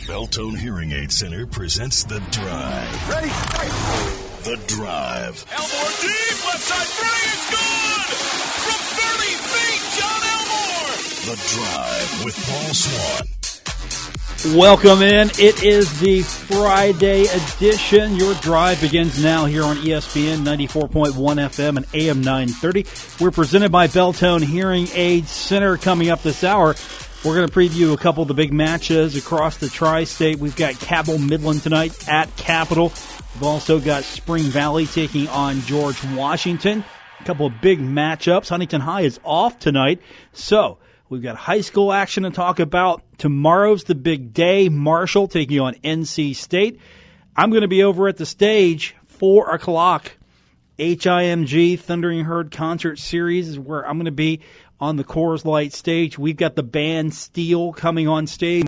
Beltone Hearing Aid Center presents The Drive. Ready? The Drive. Elmore deep, left side, three is good! From 30 feet, John Elmore! The Drive with Paul Swann. Welcome in. It is the Friday edition. Your drive begins now here on ESPN 94.1 FM and AM 930. We're presented by Beltone Hearing Aid Center. Coming up this hour, we're going to preview a couple of the big matches across the tri-state. We've got Cabell Midland tonight at Capitol. We've also got Spring Valley taking on George Washington. A couple of big matchups. Huntington High is off tonight, so we've got high school action to talk about. Tomorrow's the big day. Marshall taking on NC State. I'm going to be over at the stage, 4 o'clock. HIMG Thundering Herd Concert Series is where I'm going to be on the Coors Light stage. We've got the band Steel coming on stage.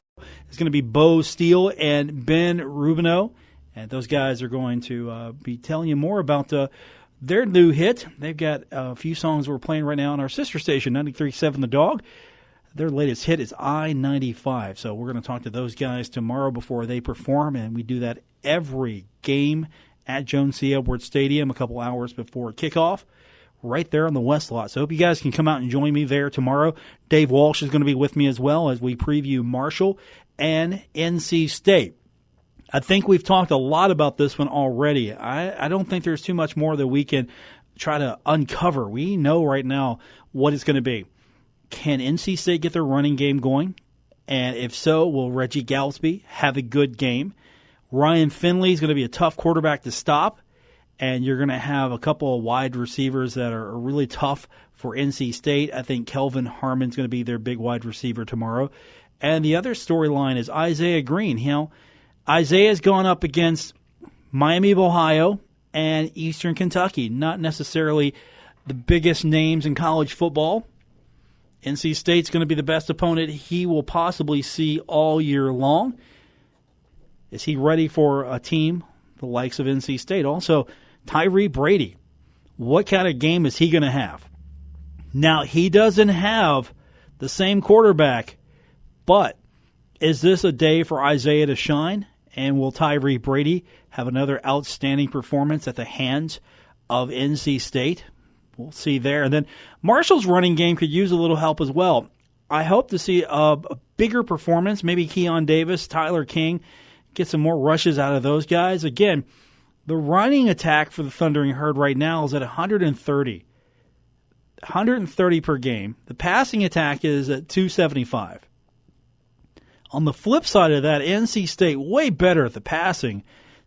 It's going to be Bo Steele and Ben Rubino. And those guys are going to be telling you more about their new hit. They've got a few songs we're playing right now on our sister station, 93.7 The Dog. Their latest hit is I-95. So we're going to talk to those guys tomorrow before they perform, and we do that every game at Jones C. Edwards Stadium a couple hours before kickoff, right there on the West Lot. So I hope you guys can come out and join me there tomorrow. Dave Walsh is going to be with me as well as we preview Marshall and NC State. I think we've talked a lot about this one already. I don't think there's too much more that we can try to uncover. We know right now what it's going to be. Can NC State get their running game going? And if so, will Reggie Galsby have a good game? Ryan Finley is going to be a tough quarterback to stop, and you're going to have a couple of wide receivers that are really tough for NC State. I think Kelvin Harmon's going to be their big wide receiver tomorrow. And the other storyline is Isaiah Green. You know, Isaiah's gone up against Miami of Ohio and Eastern Kentucky, not necessarily the biggest names in college football. NC State's going to be the best opponent he will possibly see all year long. Is he ready for a team the likes of NC State? Also, Tyree Brady, what kind of game is he going to have? Now, he doesn't have the same quarterback, but is this a day for Isaiah to shine? And will Tyree Brady have another outstanding performance at the hands of NC State? We'll see there. And then Marshall's running game could use a little help as well. I hope to see a bigger performance. Maybe Keon Davis, Tyler King, get some more rushes out of those guys. Again, the running attack for the Thundering Herd right now is at 130. 130 per game. The passing attack is at 275. On the flip side of that, NC State way better at the passing,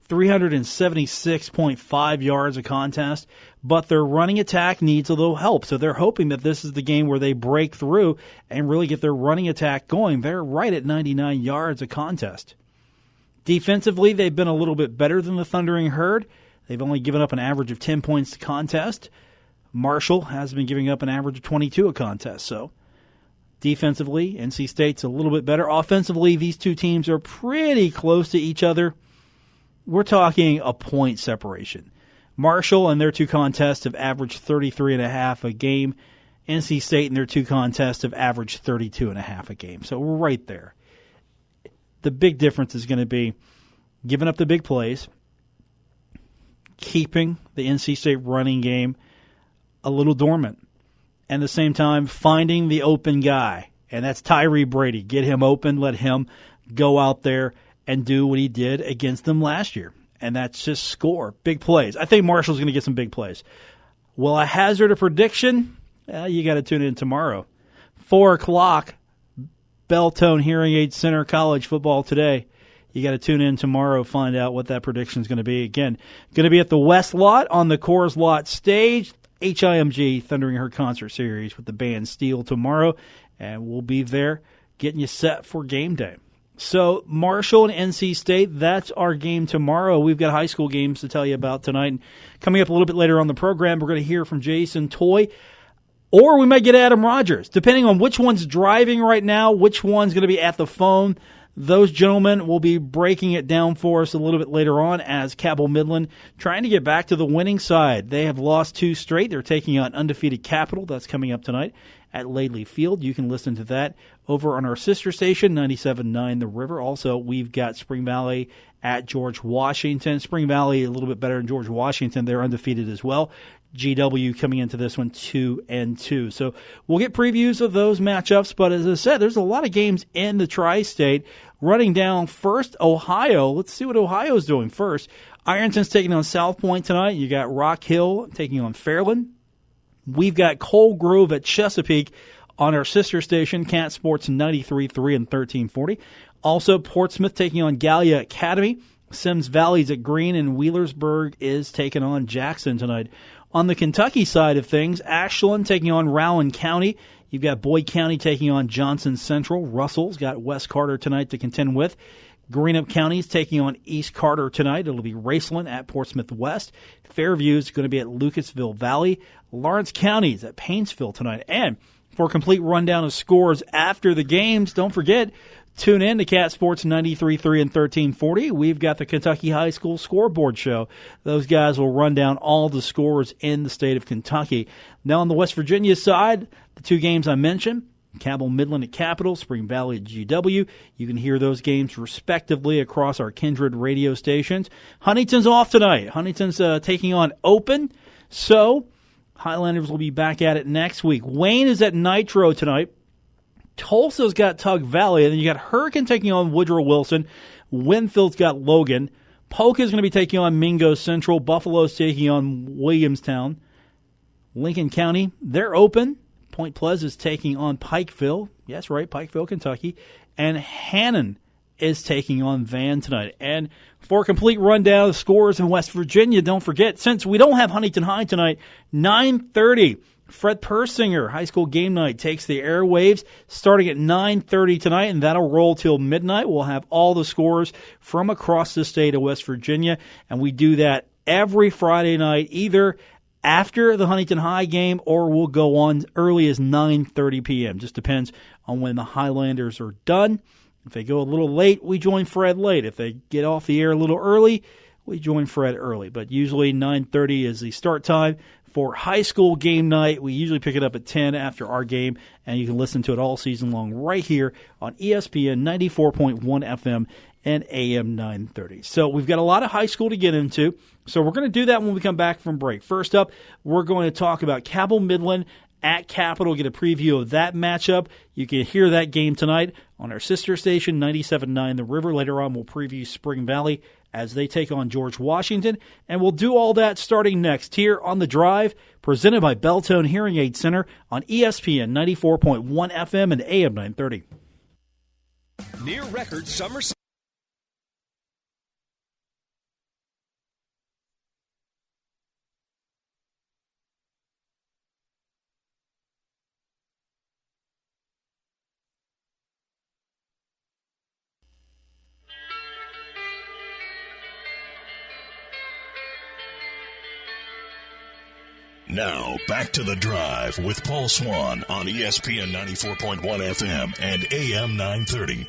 376.5 yards a contest, but their running attack needs a little help. So they're hoping that this is the game where they break through and really get their running attack going. They're right at 99 yards a contest. Defensively, they've been a little bit better than the Thundering Herd. They've only given up an average of 10 points a contest. Marshall has been giving up an average of 22 a contest. So defensively, NC State's a little bit better. Offensively, these two teams are pretty close to each other. We're talking a point separation. Marshall and their two contests have averaged 33.5 a game. NC State and their two contests have averaged 32.5 a game. So we're right there. The big difference is going to be giving up the big plays, keeping the NC State running game a little dormant, and at the same time finding the open guy, and that's Tyree Brady. Get him open, let him go out there and do what he did against them last year, and that's just score, big plays. I think Marshall's going to get some big plays. Will I hazard a prediction? You got to tune in tomorrow. 4 o'clock, Beltone Hearing Aid Center, college football today. You got to tune in tomorrow, find out what that prediction is going to be. Again, going to be at the West Lot on the Coors Lot stage, HIMG Thundering Herd Concert Series with the band Steel tomorrow, and we'll be there getting you set for game day. So Marshall and NC State, that's our game tomorrow. We've got high school games to tell you about tonight. And coming up a little bit later on the program, we're going to hear from Jason Toy, or we might get Adam Rogers, depending on which one's driving right now, which one's going to be at the phone. Those gentlemen will be breaking it down for us a little bit later on as Cabell Midland trying to get back to the winning side. They have lost 2 straight. They're taking on undefeated Capital. That's coming up tonight at Laidley Field. You can listen to that over on our sister station, 97.9 The River. Also, we've got Spring Valley at George Washington. Spring Valley a little bit better than George Washington. They're undefeated as well. GW coming into this one 2-2. So we'll get previews of those matchups. But as I said, there's a lot of games in the Tri-State. Running down first, Ohio. Let's see what Ohio's doing first. Ironton's taking on South Point tonight. You got Rock Hill taking on Fairland. We've got Coal Grove at Chesapeake on our sister station, Cat Sports 93.3 and 1340. Also, Portsmouth taking on Gallia Academy. Sims Valley's at Green, and Wheelersburg is taking on Jackson tonight. On the Kentucky side of things, Ashland taking on Rowan County. You've got Boyd County taking on Johnson Central. Russell's got West Carter tonight to contend with. Greenup County's taking on East Carter tonight. It'll be Raceland at Portsmouth West. Fairview's going to be at Lucasville Valley. Lawrence County's at Painesville tonight. And for a complete rundown of scores after the games, don't forget, tune in to Cat Sports 93.3 and 1340. We've got the Kentucky High School Scoreboard Show. Those guys will run down all the scores in the state of Kentucky. Now on the West Virginia side, the two games I mentioned, Cabell Midland at Capital, Spring Valley at GW. You can hear those games respectively across our kindred radio stations. Huntington's off tonight. Huntington's taking on Open. So Highlanders will be back at it next week. Wayne is at Nitro tonight. Tulsa's got Tug Valley, and then you got Hurricane taking on Woodrow Wilson. Winfield's got Logan. Polk is going to be taking on Mingo Central. Buffalo's taking on Williamstown. Lincoln County, they're open. Point Pleasant is taking on Pikeville. Yes, right, Pikeville, Kentucky. And Hannon is taking on Van tonight. And for a complete rundown of scores in West Virginia, don't forget, since we don't have Huntington High tonight, 9:30, Fred Persinger, High School Game Night, takes the airwaves starting at 9:30 tonight, and that'll roll till midnight. We'll have all the scores from across the state of West Virginia, and we do that every Friday night, either after the Huntington High game or we'll go on early as 9:30 p.m. Just depends on when the Highlanders are done. If they go a little late, we join Fred late. If they get off the air a little early, we join Fred early. But usually 9:30 is the start time for High School Game Night. We usually pick it up at 10 after our game, and you can listen to it all season long right here on ESPN 94.1 FM and AM 930. So we've got a lot of high school to get into, so we're going to do that when we come back from break. First up, we're going to talk about Cabell Midland at Capital, get a preview of that matchup. You can hear that game tonight on our sister station, 97.9 The River. Later on, we'll preview Spring Valley as they take on George Washington. And we'll do all that starting next here on The Drive, presented by Belltone Hearing Aid Center on ESPN 94.1 FM and AM 930. Near record summer. Now, back to The Drive with Paul Swann on ESPN 94.1 FM and AM 930.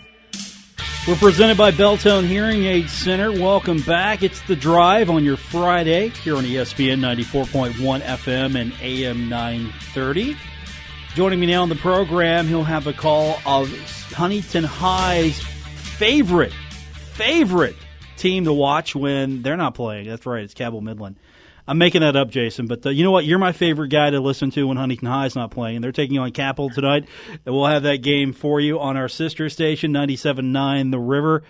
We're presented by Belltone Hearing Aid Center. Welcome back. It's The Drive on your Friday here on ESPN 94.1 FM and AM 930. Joining me now on the program, he'll have a call of Huntington High's favorite team to watch when they're not playing. That's right, it's Cabell Midland. I'm making that up, Jason, but you know what? You're my favorite guy to listen to when Huntington High's not playing, and they're taking on Capital tonight. And we'll have that game for you on our sister station, 97.9 The River.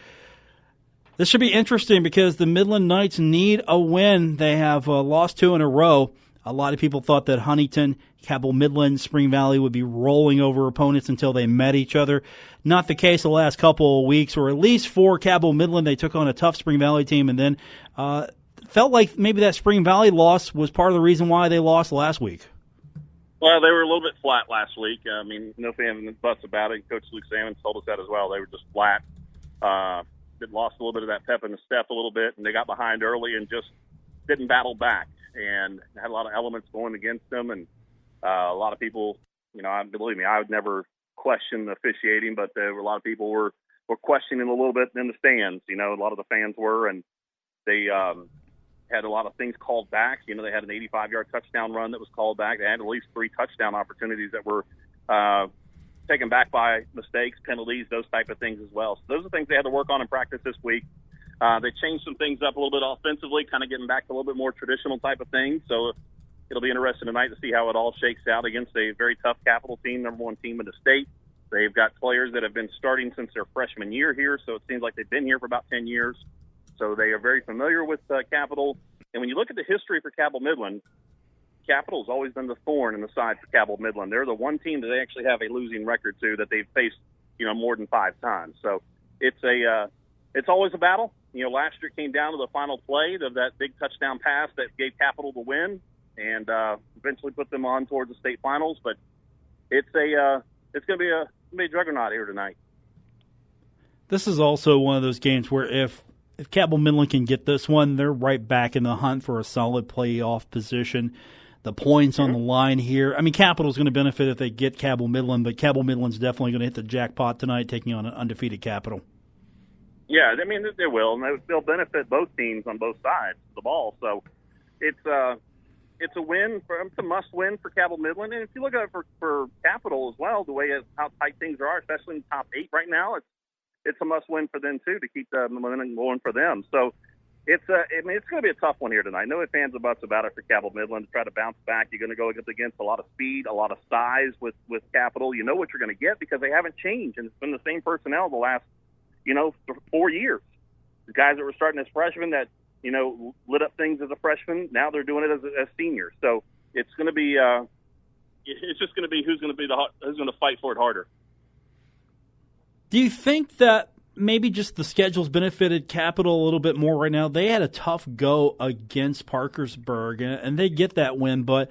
This should be interesting because the Midland Knights need a win. They have lost 2 in a row. A lot of people thought that Huntington, Cabell Midland, Spring Valley would be rolling over opponents until they met each other. Not the case the last couple of weeks, or at least for Cabell Midland. They took on a tough Spring Valley team, and then felt like maybe that Spring Valley loss was part of the reason why they lost last week. Well, they were a little bit flat last week. I mean, no fan fuss about it. Coach Luke Salmon told us that as well. They were just flat. They lost a little bit of that pep in the step a little bit, and they got behind early and just didn't battle back, and had a lot of elements going against them. And a lot of people, you know, believe me, I would never question the officiating, but there were a lot of people were questioning a little bit in the stands. You know, a lot of the fans were, and they had a lot of things called back. You know, they had an 85-yard touchdown run that was called back. They had at least 3 touchdown opportunities that were taken back by mistakes, penalties, those type of things as well. So those are things they had to work on in practice this week. They changed some things up a little bit offensively, kind of getting back to a little bit more traditional type of things. So it'll be interesting tonight to see how it all shakes out against a very tough Capital team, number one team in the state. They've got players that have been starting since their freshman year here, so it seems like they've been here for about 10 years. So they are very familiar with Capital. And when you look at the history for Cabell Midland, Capital has always been the thorn in the side for Cabell Midland. They're the one team that they actually have a losing record to that they've faced, more than 5 times. So it's always a battle. Last year it came down to the final play of that big touchdown pass that gave Capital the win and eventually put them on towards the state finals. But it's going to be a juggernaut here tonight. This is also one of those games where if Cabell Midland can get this one, they're right back in the hunt for a solid playoff position. The points on the line here. I mean, Capital's going to benefit if they get Cabell Midland, but Cabell Midland's definitely going to hit the jackpot tonight, taking on an undefeated Capital. Yeah, I mean, they will, and they'll benefit both teams on both sides of the ball. So it's a win. It's a must-win for Cabell Midland. And if you look at it for Capital as well, the way how tight things are, especially in the top 8 right now, it's a must-win for them, too, to keep the momentum going for them. So it's going to be a tough one here tonight. No ifs, ands, or buts about it for Cabell Midland to try to bounce back. You're going to go against a lot of speed, a lot of size with Capital. You know what you're going to get because they haven't changed, and it's been the same personnel the last, 4 years. The guys that were starting as freshmen that, lit up things as a freshman, now they're doing it as seniors. So it's going to be it's just going to be who's going to fight for it harder. Do you think that maybe just the schedule's benefited Capital a little bit more right now? They had a tough go against Parkersburg, and they get that win, but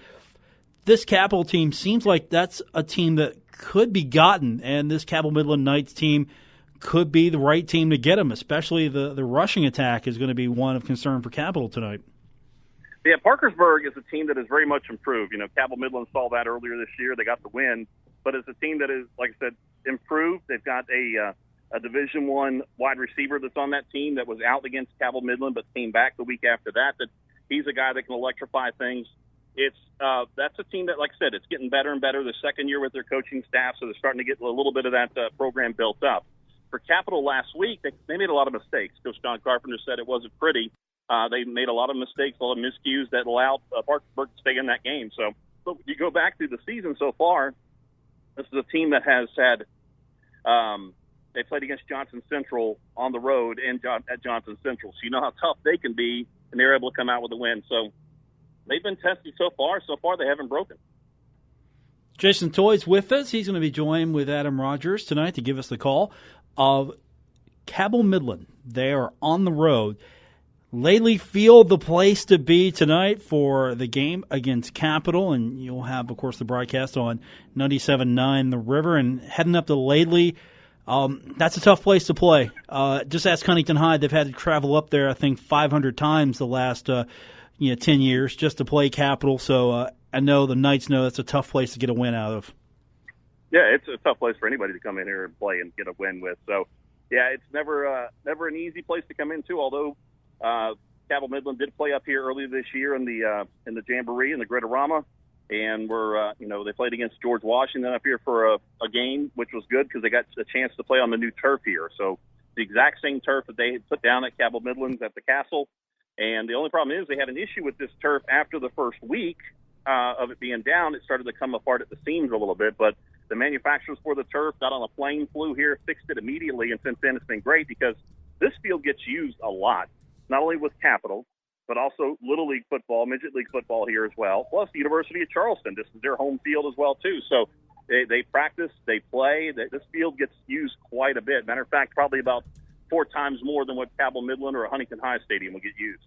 this Capital team seems like that's a team that could be gotten, and this Cabell Midland Knights team could be the right team to get them, especially the rushing attack is going to be one of concern for Capital tonight. Yeah, Parkersburg is a team that has very much improved. Cabell Midland saw that earlier this year. They got the win, but it's a team that is, like I said, improved. They've got a Division I wide receiver that's on that team that was out against Cabell Midland but came back the week after that. That he's a guy that can electrify things. That's a team that, like I said, it's getting better and better. The second year with their coaching staff, so they're starting to get a little bit of that program built up. For Capital last week, they made a lot of mistakes. Coach John Carpenter said it wasn't pretty. They made a lot of mistakes, a lot of miscues that allowed Parkersburg to stay in that game. So you go back through the season so far, this is a team that has had they played against Johnson Central on the road at Johnson Central. So you know how tough they can be, and they're able to come out with a win. So they've been tested so far. So far, they haven't broken. Jason Toy's with us. He's going to be joined with Adam Rogers tonight to give us the call of Cabell Midland. They are on the road. Lately Field, the place to be tonight for the game against Capital, and you'll have, of course, the broadcast on 97.9 The River. And heading up to Lately, that's a tough place to play. Just ask Huntington High. They've had to travel up there, I think, 500 times the last 10 years just to play Capital. So I know the Knights know that's a tough place to get a win out of. Yeah, it's a tough place for anybody to come in here and play and get a win with. So, yeah, it's never an easy place to come into. Although Cabell Midland did play up here earlier this year in the Jamboree in the Grittorama, and they played against George Washington up here for a game, which was good because they got a chance to play on the new turf here. So the exact same turf that they had put down at Cabell Midland at the Castle. And the only problem is they had an issue with this turf after the first week of it being down. It started to come apart at the seams a little bit, but the manufacturers for the turf got on a plane, flew here, fixed it immediately, and since then it's been great because this field gets used a lot, not only with Capital, but also Little League football, Midget League football here as well, plus the University of Charleston. This is their home field as well, too. So they practice, they play. This field gets used quite a bit. Matter of fact, probably about 4 times more than what Cabell Midland or Huntington High Stadium will get used.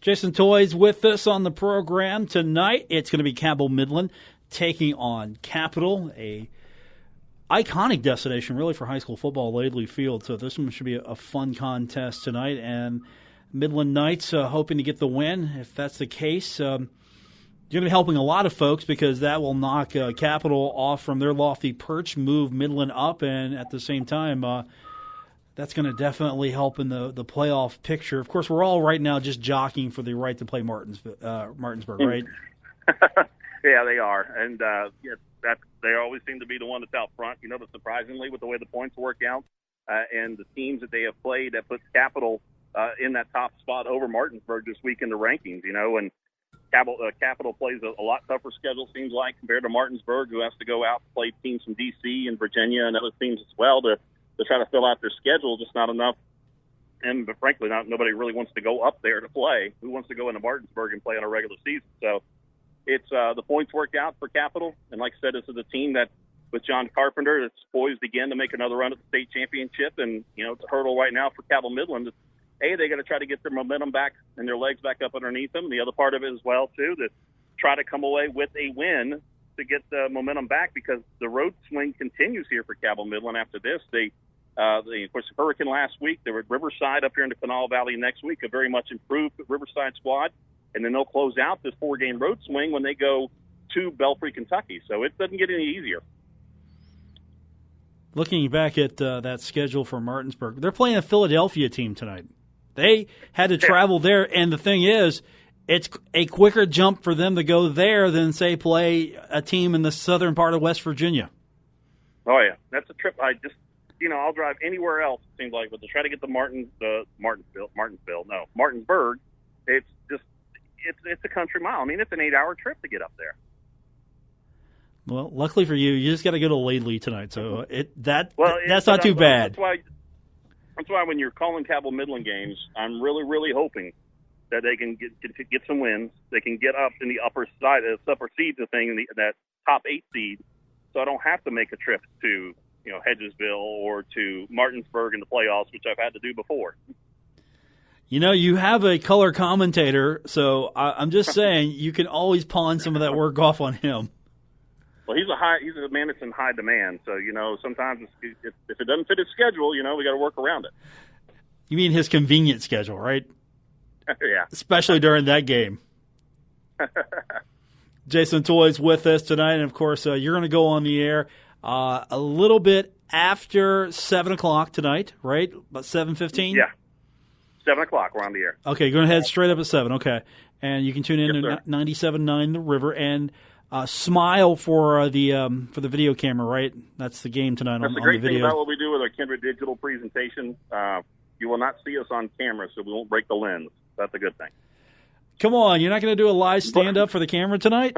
Jason Toy's with us on the program tonight. It's going to be Cabell Midland taking on Capital, a iconic destination really for high school football, Lately Field. So this one should be a fun contest tonight. And Midland Knights hoping to get the win. If that's the case, you're going to be helping a lot of folks because that will knock Capital off from their lofty perch, move Midland up, and at the same time, that's going to definitely help in the playoff picture. Of course, we're all right now just jockeying for the right to play Martinsburg, right? Yeah, they are. And they always seem to be the one that's out front. But surprisingly, with the way the points work out and the teams that they have played, that puts Capital in that top spot over Martinsburg this week in the rankings. And Capital plays a lot tougher schedule, seems like, compared to Martinsburg, who has to go out and play teams from D.C. and Virginia and other teams as well to try to fill out their schedule. Just not enough. But frankly, nobody really wants to go up there to play. Who wants to go into Martinsburg and play on a regular season? So it's the points worked out for Capital. And like I said, this is a team that, with John Carpenter, that's poised again to make another run at the state championship. And, it's a hurdle right now for Cabell Midland. They got to try to get their momentum back and their legs back up underneath them. The other part of it as well, too, to try to come away with a win to get the momentum back, because the road swing continues here for Cabell Midland after this. Of course, Hurricane last week. They were at Riverside up here in the Kanawha Valley next week, a very much improved Riverside squad. And then they'll close out this 4-game road swing when they go to Belfry, Kentucky. So it doesn't get any easier. Looking back at that schedule for Martinsburg, they're playing a Philadelphia team tonight. They had to travel there, and the thing is, it's a quicker jump for them to go there than, say, play a team in the southern part of West Virginia. Oh, yeah. That's a trip. I'll drive anywhere else, it seems like, but to try to get to Martinsburg, it's a country mile. I mean, it's an 8-hour trip to get up there. Well, luckily for you, you just got to go to Laidley tonight, so that's not too bad. That's why when you're calling Cabell Midland games, I'm really, really hoping that they can get some wins. They can get up in the upper seeds of thing, that top 8 seed, so I don't have to make a trip to Hedgesville or to Martinsburg in the playoffs, which I've had to do before. You have a color commentator, so I'm just saying you can always pawn some of that work off on him. Well, he's a man that's in high demand, so sometimes if it doesn't fit his schedule, we got to work around it. You mean his convenient schedule, right? Yeah. Especially during that game. Jason Toy's with us tonight, and of course, you're going to go on the air a little bit after 7 o'clock tonight, right? About 7:15? Yeah. 7 o'clock, we're on the air. Okay, going to head straight up at 7, okay. And you can tune in Yes, to 97.9 The River, and smile for the video camera, right? That's the game tonight on the video. That's the great thing about what we do with our Kindred Digital presentation. You will not see us on camera, so we won't break the lens. That's a good thing. Come on, you're not going to do a live stand-up for the camera tonight?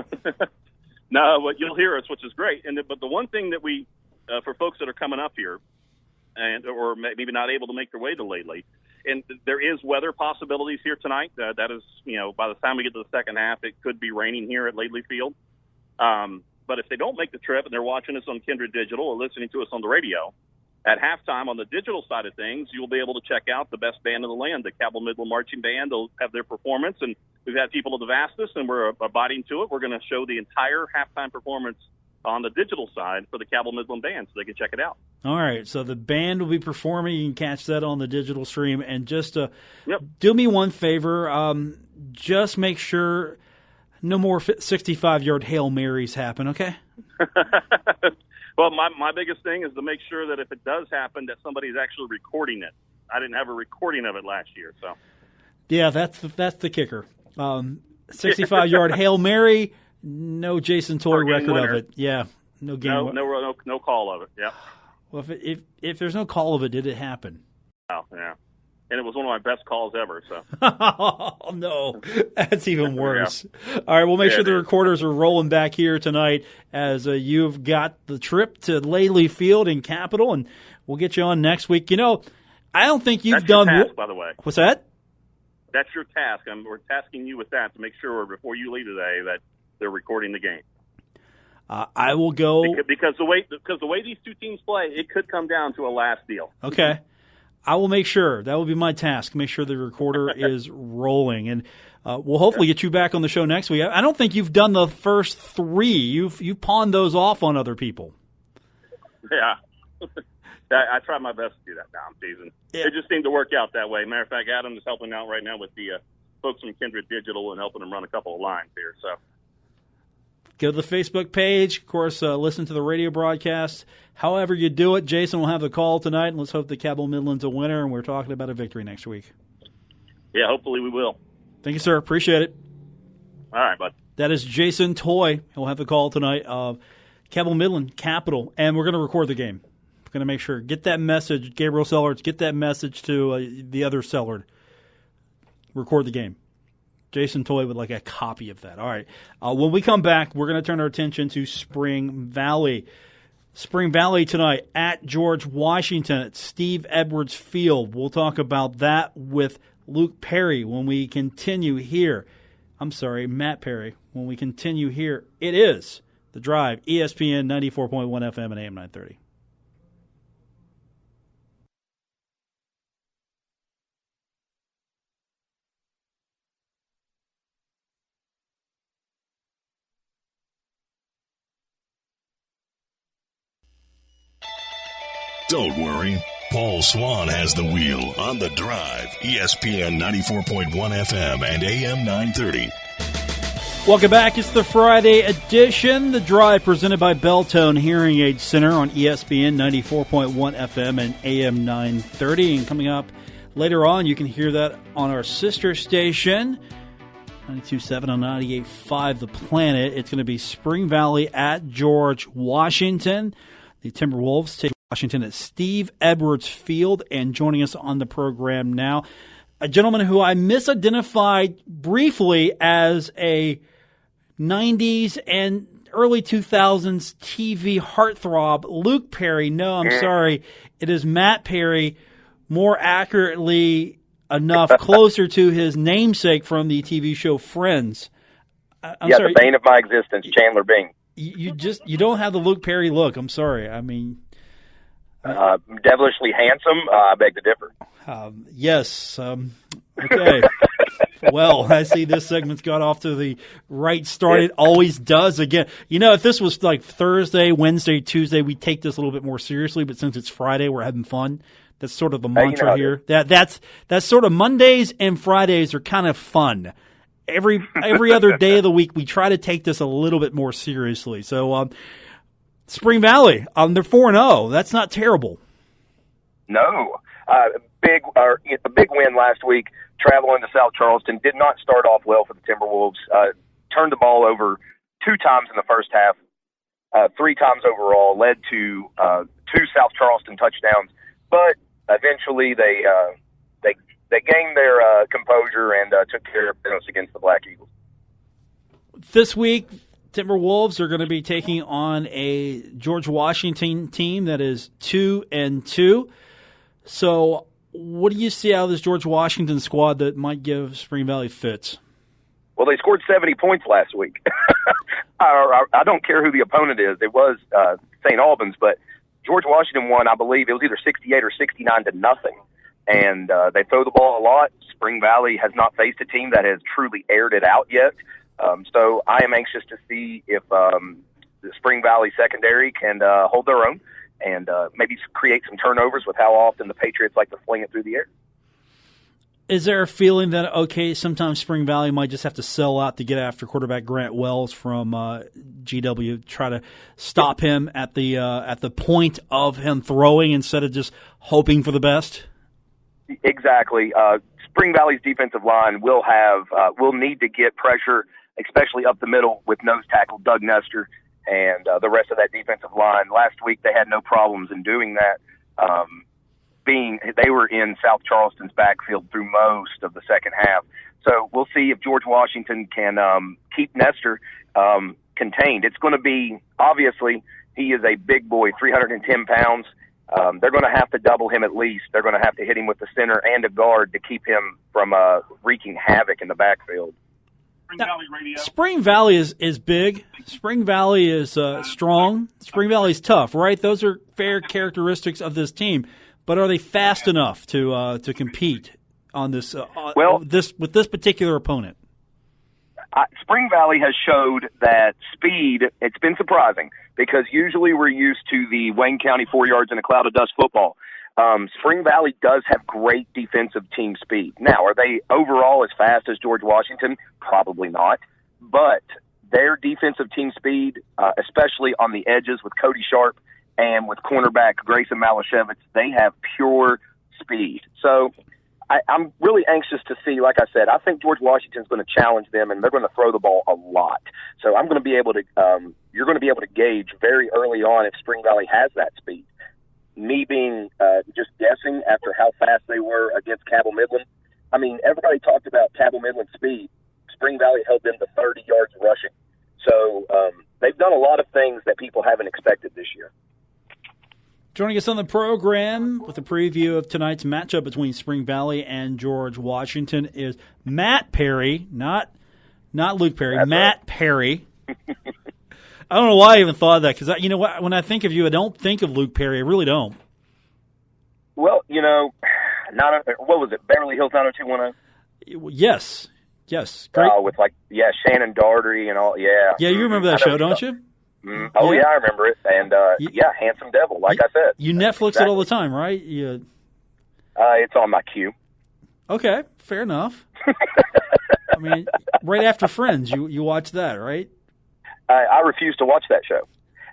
No, but you'll hear us, which is great. But the one thing that we, for folks that are coming up here, or maybe not able to make their way to Laidley, and there is weather possibilities here tonight. That is, by the time we get to the second half, it could be raining here at Laidley Field. But if they don't make the trip and they're watching us on Kindred Digital or listening to us on the radio, at halftime on the digital side of things, you'll be able to check out the best band in the land, the Cabell Midland Marching Band. They'll have their performance, and we've had people that have asked us, and we're abiding to it. We're going to show the entire halftime performance on the digital side for the Cabell Midland Band, so they can check it out. All right, so the band will be performing. You can catch that on the digital stream. And just do me one favor, just make sure no more 65-yard Hail Marys happen, okay? Well, my biggest thing is to make sure that if it does happen, that somebody's actually recording it. I didn't have a recording of it last year, so. Yeah, that's the kicker. 65-yard Hail Mary, no Jason Toy record winner. of it. Yeah, no game. No call of it. Yeah. Well, if there's no call of it, did it happen? Oh, yeah. And it was one of my best calls ever. So. Oh, no. That's even worse. Yeah. All right, we'll make sure the recorders are rolling back here tonight as you've got the trip to Laidley Field in Capital, and we'll get you on next week. I don't think you've done. Your task, by the way. What's that? That's your task. We're tasking you with that to make sure before you leave today that they're recording the game. I will go because the way these two teams play, it could come down to a last deal. Okay. I will make sure. That will be my task. Make sure the recorder is rolling. And we'll hopefully get you back on the show next week. I don't think you've done the first three. You've pawned those off on other people. Yeah. I try my best to do that now in season. Yeah. It just seemed to work out that way. Matter of fact, Adam is helping out right now with the folks from Kindred Digital and helping them run a couple of lines here. So go to the Facebook page. Of course, listen to the radio broadcast. However you do it, Jason will have the call tonight, and let's hope that Cabell Midland's a winner, and we're talking about a victory next week. Yeah, hopefully we will. Thank you, sir. Appreciate it. All right, bud. That is Jason Toy. He'll have the call tonight. Cabell Midland, Capital, and we're going to record the game. We're going to make sure. Get that message, Gabriel Sellards, get that message to the other Sellard. Record the game. Jason Toy would like a copy of that. All right. When we come back, we're going to turn our attention to Spring Valley. Spring Valley tonight at George Washington at Steve Edwards Field. We'll talk about that with Luke Perry when we continue here. I'm sorry, Matt Perry. When we continue here, it is The Drive, ESPN 94.1 FM and AM 930. Don't worry. Paul Swann has the wheel on The Drive, ESPN 94.1 FM and AM 930. Welcome back. It's the Friday edition. The Drive presented by Belltone Hearing Aid Center on ESPN 94.1 FM and AM 930. And coming up later on, you can hear that on our sister station, 92.7 on 98.5 The Planet. It's going to be Spring Valley at George Washington. The Timberwolves take Washington at Steve Edwards Field, and joining us on the program now, a gentleman who I misidentified briefly as a 90s and early 2000s TV heartthrob, Luke Perry. No, I'm sorry. It is Matt Perry, more accurately enough, closer to his namesake from the TV show Friends. I'm sorry. The bane of my existence, Chandler Bing. You don't have the Luke Perry look. I'm sorry. I mean, devilishly handsome. I beg to differ. Yes. Okay. Well, I see this segment's got off to the right start. It always does again. You know, if this was like Thursday, Wednesday, Tuesday, we'd take this a little bit more seriously. But since it's Friday, we're having fun. That's sort of the mantra here. That's sort of Mondays and Fridays are kind of fun. Every other day of the week, we try to take this a little bit more seriously. So, Spring Valley, they're 4-0. That's not terrible. No, a big win last week. Traveling to South Charleston, did not start off well for the Timberwolves. Turned the ball over 2 times in the first half, 3 times overall. Led to 2 South Charleston touchdowns, but eventually they gained their composure and took care of business against the Black Eagles. This week, Timberwolves are going to be taking on a George Washington team that is 2-2. So what do you see out of this George Washington squad that might give Spring Valley fits? Well, they scored 70 points last week. I don't care who the opponent is. It was St. Albans, but George Washington won, I believe, it was either 68 or 69-0. And they throw the ball a lot. Spring Valley has not faced a team that has truly aired it out yet. So I am anxious to see if the Spring Valley secondary can hold their own and maybe create some turnovers with how often the Patriots like to fling it through the air. Is there a feeling that, okay, sometimes Spring Valley might just have to sell out to get after quarterback Grant Wells from GW, try to stop him at the point of him throwing instead of just hoping for the best? Exactly. Spring Valley's defensive line will need to get pressure, especially up the middle with nose tackle Doug Nestor and the rest of that defensive line. Last week they had no problems in doing that. They were in South Charleston's backfield through most of the second half. So we'll see if George Washington can keep Nestor contained. It's going to be, obviously, he is a big boy, 310 pounds. They're going to have to double him at least. They're going to have to hit him with the center and a guard to keep him from wreaking havoc in the backfield. Spring Valley is big. Spring Valley is strong. Spring Valley is tough, right? Those are fair characteristics of this team. But are they fast enough to compete on this? With this particular opponent? Spring Valley has showed that speed. It's been surprising because usually we're used to the Wayne County 4 yards in a cloud of dust football. Spring Valley does have great defensive team speed. Now, are they overall as fast as George Washington? Probably not. But their defensive team speed, especially on the edges with Cody Sharp and with cornerback Grayson Malashevitz, they have pure speed. So I'm really anxious to see, like I said, I think George Washington's going to challenge them, and they're going to throw the ball a lot. So I'm going to be able to you're going to be able to gauge very early on if Spring Valley has that speed. Me being just guessing after how fast they were against Cabell Midland, I mean, everybody talked about Cabell Midland's speed. Spring Valley held them to 30 yards rushing. So they've done a lot of things that people haven't expected this year. Joining us on the program with a preview of tonight's matchup between Spring Valley and George Washington is Matt Perry, not Luke Perry, That's Matt right. Perry. I don't know why I even thought of that, because you know what? When I think of you, I don't think of Luke Perry. I really don't. Well, you know, what was it, Beverly Hills 90210? Yes, great. With Shannon Daugherty and all, yeah. Yeah, you remember that show, don't you? Oh, yeah, I remember it. And, Handsome Devil, like I said. You Netflix it all the time, right? It's on my queue. Okay, fair enough. I mean, right after Friends, you watch that, right? I refuse to watch that show.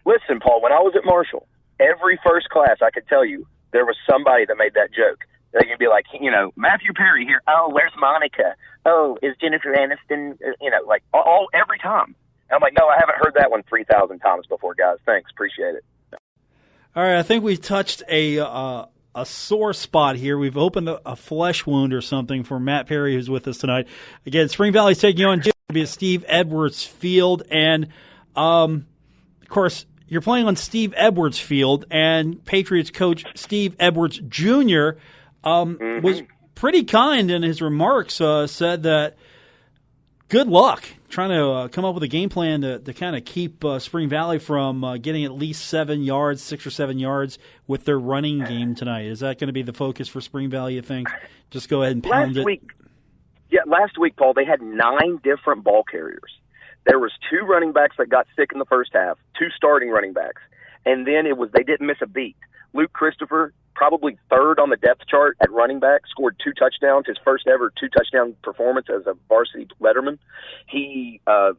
Listen, Paul, when I was at Marshall, every first class, I could tell you, there was somebody that made that joke. They could be like, Matthew Perry here. Oh, where's Monica? Oh, is Jennifer Aniston? Every time. And I'm like, no, I haven't heard that one 3,000 times before, guys. Thanks. Appreciate it. All right, I think we've touched a sore spot here. We've opened a flesh wound or something for Matt Perry, who's with us tonight. Again, Spring Valley's taking on Steve Edwards Field. And, of course, you're playing on Steve Edwards Field, and Patriots coach Steve Edwards Jr. Was pretty kind in his remarks, said that good luck trying to come up with a game plan to kind of keep Spring Valley from getting at least 6 or 7 yards with their running game tonight. Is that going to be the focus for Spring Valley, you think? Just go ahead and pound it? Last week, Paul, they had 9 different ball carriers. There was 2 running backs that got sick in the first half, 2 starting running backs, and then they didn't miss a beat. Luke Christopher, probably 3rd on the depth chart at running back, scored 2 touchdowns, his first ever 2-touchdown performance as a varsity letterman.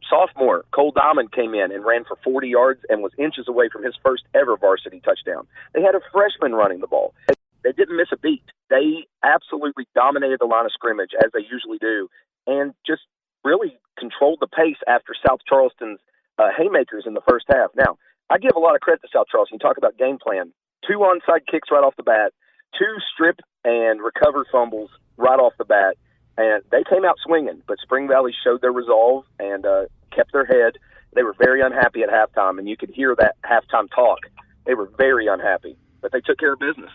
Sophomore Cole Diamond came in and ran for 40 yards and was inches away from his first ever varsity touchdown. They had a freshman running the ball. They didn't miss a beat. They absolutely dominated the line of scrimmage, as they usually do, and just really controlled the pace after South Charleston's haymakers in the first half. Now, I give a lot of credit to South Charleston. You talk about game plan. 2 onside kicks right off the bat, 2 strip and recover fumbles right off the bat, and they came out swinging. But Spring Valley showed their resolve and kept their head. They were very unhappy at halftime, and you could hear that halftime talk. They were very unhappy, but they took care of business.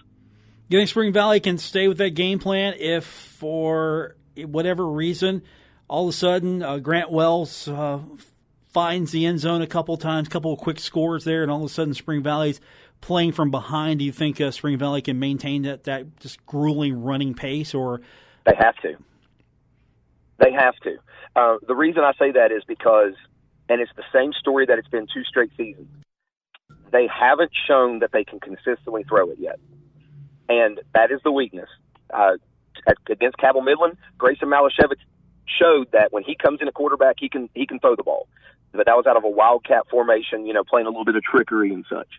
You think Spring Valley can stay with that game plan if, for whatever reason, all of a sudden Grant Wells finds the end zone a couple times, couple of quick scores there, and all of a sudden Spring Valley's playing from behind? Do you think Spring Valley can maintain that just grueling running pace? Or They have to. They have to. The reason I say that is because, and it's the same story that it's been 2 straight seasons, they haven't shown that they can consistently throw it yet. And that is the weakness. Against Cabell Midland, Grayson Malashevich showed that when he comes in a quarterback, he can throw the ball. But that was out of a wildcat formation, playing a little bit of trickery and such.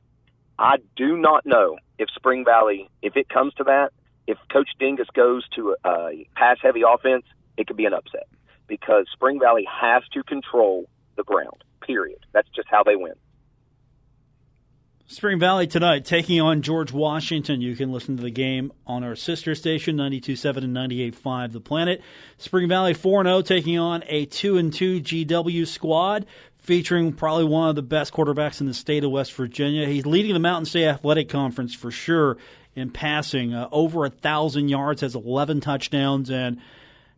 I do not know if Spring Valley, if it comes to that, if Coach Dingus goes to a pass-heavy offense, it could be an upset because Spring Valley has to control the ground, period. That's just how they win. Spring Valley tonight taking on George Washington. You can listen to the game on our sister station, 92.7 and 98.5 The Planet. Spring Valley 4-0 taking on a 2-2 GW squad, featuring probably one of the best quarterbacks in the state of West Virginia. He's leading the Mountain State Athletic Conference for sure in passing. Over 1,000 yards, has 11 touchdowns, and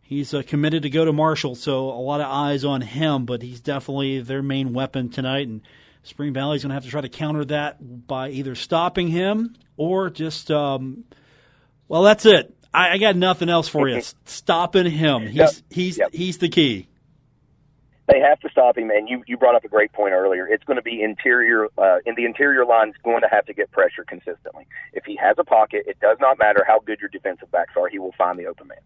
he's committed to go to Marshall, so a lot of eyes on him, but he's definitely their main weapon tonight, and Spring Valley's going to have to try to counter that by either stopping him or just, that's it. I got nothing else for you. Stopping him. He's the key. They have to stop him, and you brought up a great point earlier. It's going to be interior in the interior line. Is going to have to get pressure consistently. If he has a pocket, it does not matter how good your defensive backs are. He will find the open man.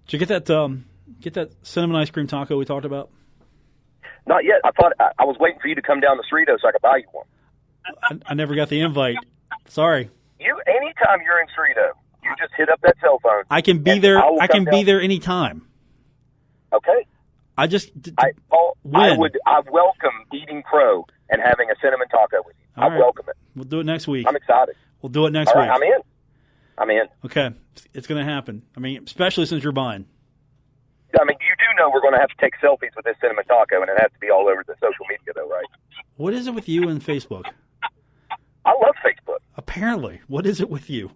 Did you get that cinnamon ice cream taco we talked about? Not yet. I thought I was waiting for you to come down to Cerritos so I could buy you one. I never got the invite. Sorry. Anytime you're in Cerritos, you just hit up that cell phone. I can be there. I can be there anytime. Okay. I welcome eating crow and having a cinnamon taco with you. I welcome it. We'll do it next week. I'm excited. We'll do it next week. I'm in. Okay. It's going to happen. I mean, especially since you're buying. I mean, you do know we're going to have to take selfies with this cinnamon taco, and it has to be all over the social media, though, right? What is it with you and Facebook? I love Facebook. Apparently. What is it with you?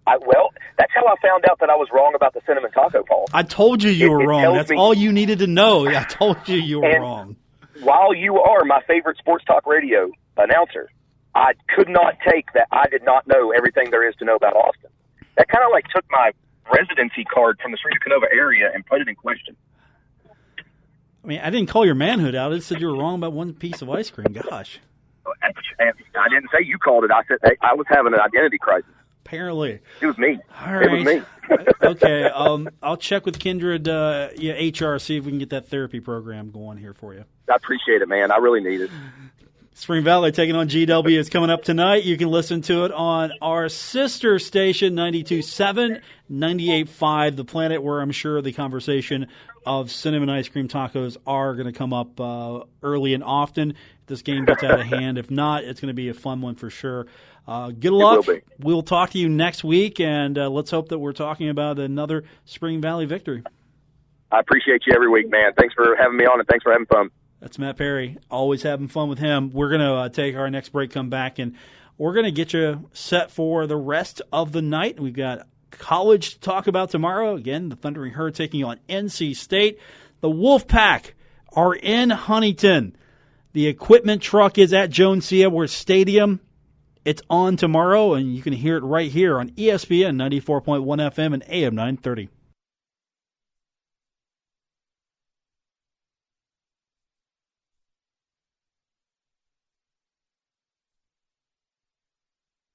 Well, that's how I found out that I was wrong about the cinnamon taco, Paul. I told you were wrong. That's all you needed to know. I told you were wrong. While you are my favorite sports talk radio announcer, I could not take that I did not know everything there is to know about Austin. That kind of like took my residency card from the Cerritos Canova area and put it in question. I mean, I didn't call your manhood out. I said you were wrong about one piece of ice cream. Gosh. I didn't say you called it. I said I was having an identity crisis. Apparently. It was me. All right. It was me. Okay. I'll check with Kindred HR, see if we can get that therapy program going here for you. I appreciate it, man. I really need it. Spring Valley taking on GW is coming up tonight. You can listen to it on our sister station, 92.7, 98.5, The Planet, where I'm sure the conversation of cinnamon ice cream tacos are going to come up early and often. If this game gets out of hand. If not, it's going to be a fun one for sure. Good luck. We'll talk to you next week, and let's hope that we're talking about another Spring Valley victory. I appreciate you every week, man. Thanks for having me on, and thanks for having fun. That's Matt Perry. Always having fun with him. We're going to take our next break, come back, and we're going to get you set for the rest of the night. We've got college to talk about tomorrow. Again, the Thundering Herd taking on NC State. The Wolfpack are in Huntington. The equipment truck is at Jones Seaworth Stadium. It's on tomorrow, and you can hear it right here on ESPN 94.1 FM and AM 930.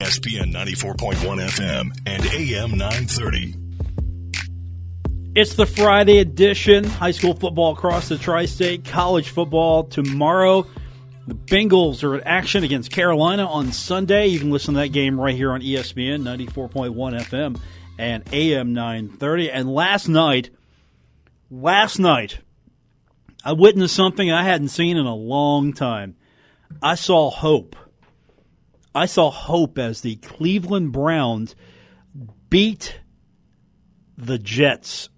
ESPN 94.1 FM and AM 930. It's the Friday edition. High school football across the tri-state. College football tomorrow. The Bengals are in action against Carolina on Sunday. You can listen to that game right here on ESPN 94.1 FM and AM 930. And last night, I witnessed something I hadn't seen in a long time. I saw hope. I saw hope as the Cleveland Browns beat the Jets.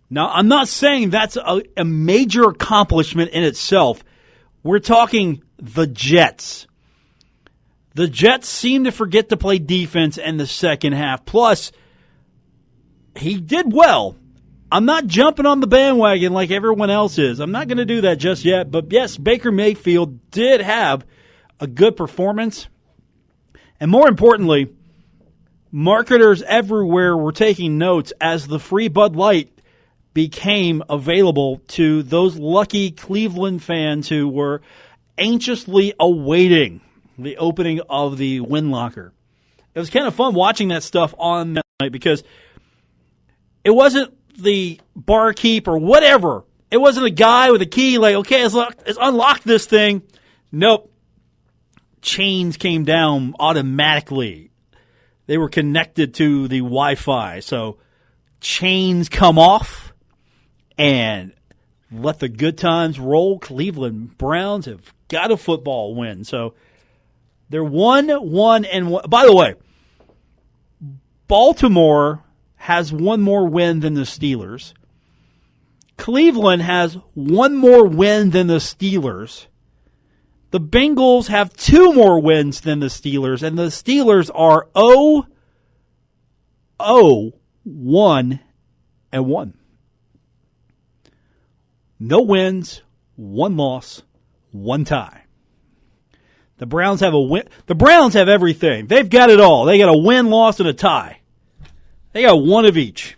Now, I'm not saying that's a major accomplishment in itself. We're talking the Jets. The Jets seem to forget to play defense in the second half. Plus, he did well. I'm not jumping on the bandwagon like everyone else is. I'm not going to do that just yet. But, yes, Baker Mayfield did have a good performance. And more importantly, marketers everywhere were taking notes as the free Bud Light became available to those lucky Cleveland fans who were anxiously awaiting the opening of the win locker. It was kind of fun watching that stuff on that night because it wasn't the barkeep or whatever. It wasn't a guy with a key like, okay, let's unlock this thing. Nope. Chains came down automatically. They were connected to the Wi-Fi. So chains come off and let the good times roll. Cleveland Browns have got a football win. So they're 1-1. By the way, Baltimore has one more win than the Steelers. Cleveland has one more win than the Steelers. The Bengals have two more wins than the Steelers, and the Steelers are 0-1-1. No wins, one loss, one tie. The Browns have a win. The Browns have everything. They've got it all. They got a win, loss, and a tie. They got one of each.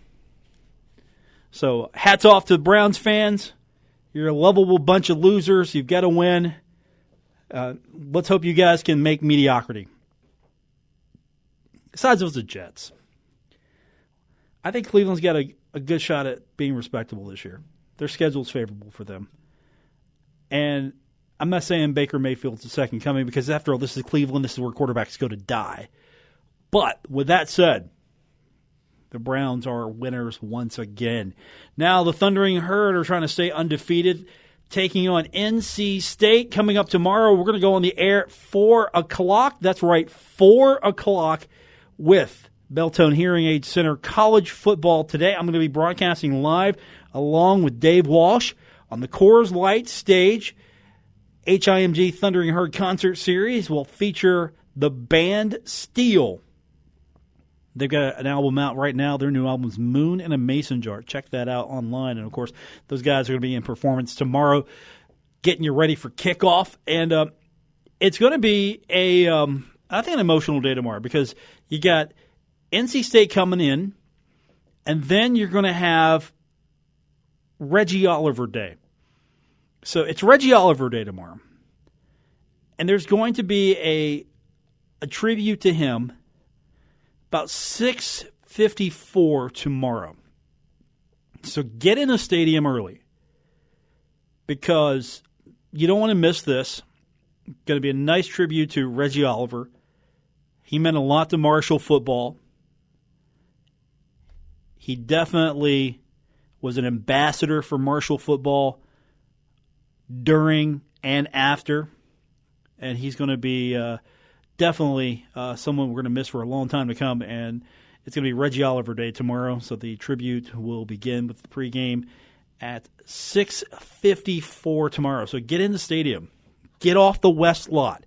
So hats off to the Browns fans. You're a lovable bunch of losers. You've got to win. Let's hope you guys can make mediocrity. Besides, it was the Jets. I think Cleveland's got a good shot at being respectable this year. Their schedule's favorable for them. And I'm not saying Baker Mayfield's the second coming because, after all, this is Cleveland. This is where quarterbacks go to die. But with that said, The Browns are winners once again. Now the Thundering Herd are trying to stay undefeated, taking on NC State. Coming up tomorrow, we're going to go on the air at 4 o'clock. That's right, 4 o'clock with Beltone Hearing Aid Center College Football Today. I'm going to be broadcasting live along with Dave Walsh on the Coors Light stage. HIMG Thundering Herd Concert Series will feature the band Steel. They've got an album out right now. Their new album is Moon in a Mason Jar. Check that out online. And, of course, those guys are going to be in performance tomorrow, getting you ready for kickoff. And it's going to be I think, an emotional day tomorrow because you got NC State coming in, and then you're going to have Reggie Oliver Day. So it's Reggie Oliver Day tomorrow. And there's going to be a tribute to him about 6:54 tomorrow. So get in the stadium early because you don't want to miss this. It's going to be a nice tribute to Reggie Oliver. He meant a lot to Marshall football. He definitely was an ambassador for Marshall football during and after. And he's going to be definitely someone we're going to miss for a long time to come. And it's going to be Reggie Oliver Day tomorrow. So the tribute will begin with the pregame at 6:54 tomorrow. So get in the stadium. Get off the west lot.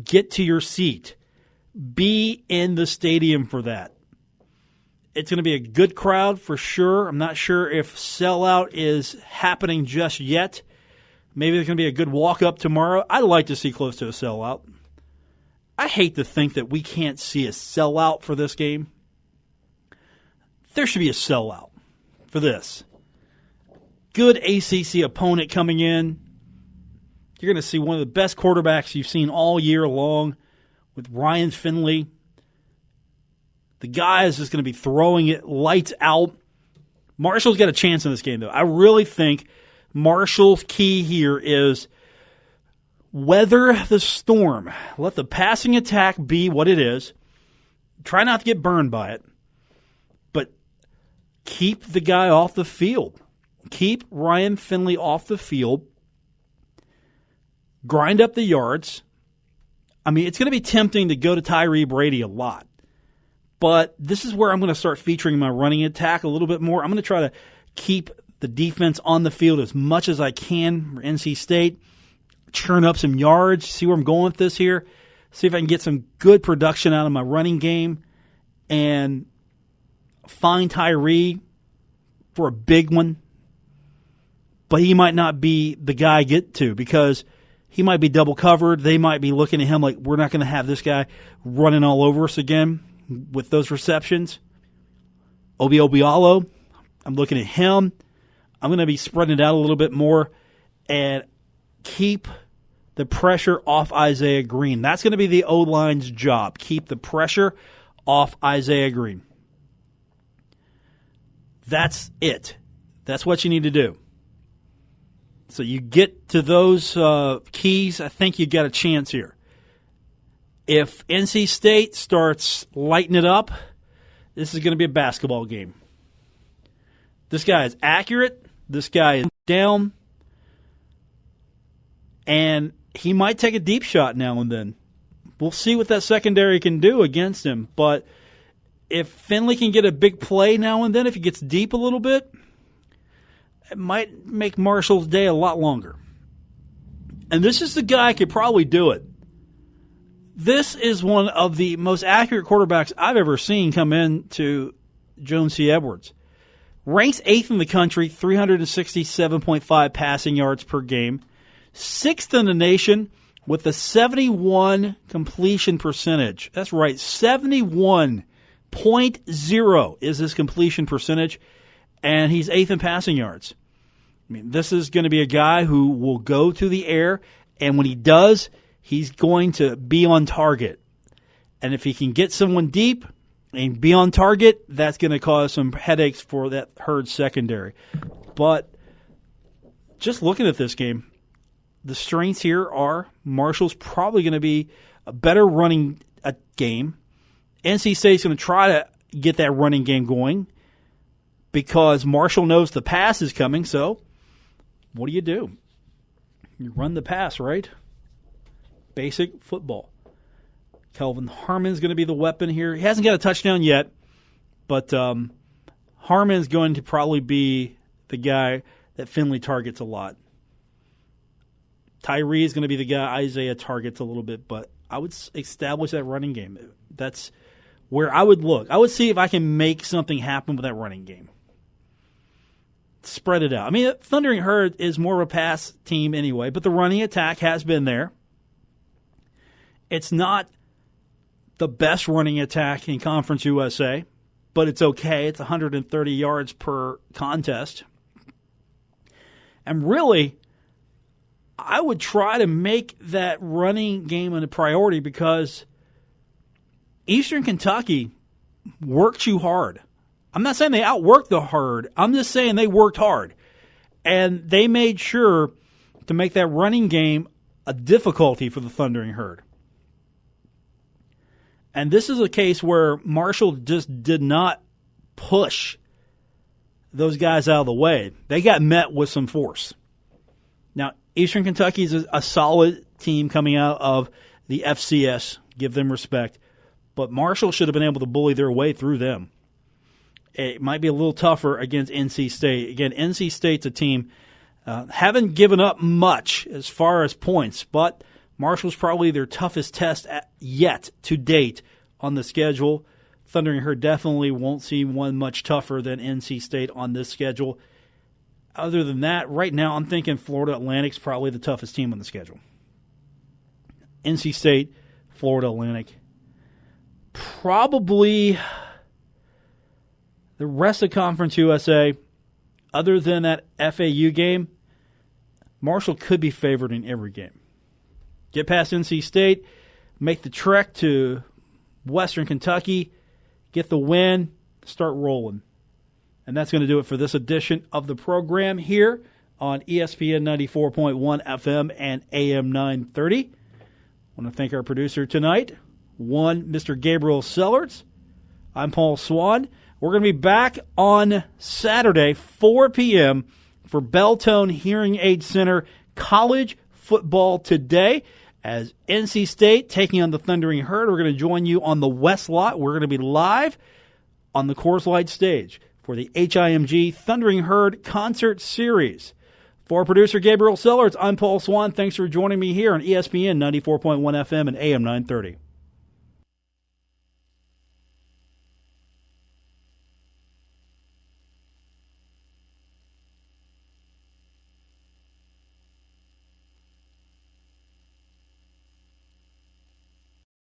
Get to your seat. Be in the stadium for that. It's going to be a good crowd for sure. I'm not sure if sellout is happening just yet. Maybe there's going to be a good walk-up tomorrow. I'd like to see close to a sellout. I hate to think that we can't see a sellout for this game. There should be a sellout for this. Good ACC opponent coming in. You're going to see one of the best quarterbacks you've seen all year long with Ryan Finley. The guy is just going to be throwing it lights out. Marshall's got a chance in this game, though. I really think Marshall's key here is weather the storm. Let the passing attack be what it is. Try not to get burned by it. But keep the guy off the field. Keep Ryan Finley off the field. Grind up the yards. I mean, it's going to be tempting to go to Tyree Brady a lot. But this is where I'm going to start featuring my running attack a little bit more. I'm going to try to keep the defense on the field as much as I can for NC State. Churn up some yards. See where I'm going with this here. See if I can get some good production out of my running game. And find Tyree for a big one. But he might not be the guy I get to because he might be double covered. They might be looking at him like we're not going to have this guy running all over us again with those receptions. Obi Obialo, I'm looking at him. I'm going to be spreading it out a little bit more and keep the pressure off Isaiah Green. That's going to be the O-line's job. Keep the pressure off Isaiah Green. That's it. That's what you need to do. So you get to those keys, I think you got a chance here. If NC State starts lighting it up, this is going to be a basketball game. This guy is accurate. This guy is down. And he might take a deep shot now and then. We'll see what that secondary can do against him. But if Finley can get a big play now and then, if he gets deep a little bit, it might make Marshall's day a lot longer. And this is the guy who could probably do it. This is one of the most accurate quarterbacks I've ever seen come into Jones C. Edwards. Ranks 8th in the country, 367.5 passing yards per game. 6th in the nation with a 71 completion percentage. That's right, 71.0 is his completion percentage. And he's 8th in passing yards. I mean, this is going to be a guy who will go to the air, and when he does, he's going to be on target. And if he can get someone deep and be on target, that's going to cause some headaches for that Herd secondary. But just looking at this game, the strengths here are Marshall's probably going to be a better running game. NC State's going to try to get that running game going because Marshall knows the pass is coming. So what do? You run the pass, right? Basic football. Kelvin Harmon's going to be the weapon here. He hasn't got a touchdown yet, but Harmon's going to probably be the guy that Finley targets a lot. Tyree is going to be the guy Isaiah targets a little bit, but I would establish that running game. That's where I would look. I would see if I can make something happen with that running game. Spread it out. I mean, Thundering Herd is more of a pass team anyway, but the running attack has been there. It's not the best running attack in Conference USA, but it's okay. It's 130 yards per contest. And really, I would try to make that running game a priority because Eastern Kentucky worked you hard. I'm not saying they outworked the Herd. I'm just saying they worked hard. And they made sure to make that running game a difficulty for the Thundering Herd. And this is a case where Marshall just did not push those guys out of the way. They got met with some force. Now, Eastern Kentucky is a solid team coming out of the FCS. Give them respect. But Marshall should have been able to bully their way through them. It might be a little tougher against NC State. Again, NC State's a team haven't given up much as far as points, but Marshall's probably their toughest test yet to date on the schedule. Thundering Herd definitely won't see one much tougher than NC State on this schedule. Other than that, right now I'm thinking Florida Atlantic's probably the toughest team on the schedule. NC State, Florida Atlantic. Probably the rest of Conference USA, other than that FAU game, Marshall could be favored in every game. Get past NC State, make the trek to Western Kentucky, get the win, start rolling. And that's going to do it for this edition of the program here on ESPN 94.1 FM and AM 930. I want to thank our producer tonight, Mr. Gabriel Sellards. I'm Paul Swann. We're going to be back on Saturday, 4 p.m. for Beltone Hearing Aid Center College Football Today. As NC State taking on the Thundering Herd, we're going to join you on the West Lot. We're going to be live on the Coors Light stage for the HIMG Thundering Herd Concert Series. For producer Gabriel Sellards, I'm Paul Swann. Thanks for joining me here on ESPN 94.1 FM and AM 930.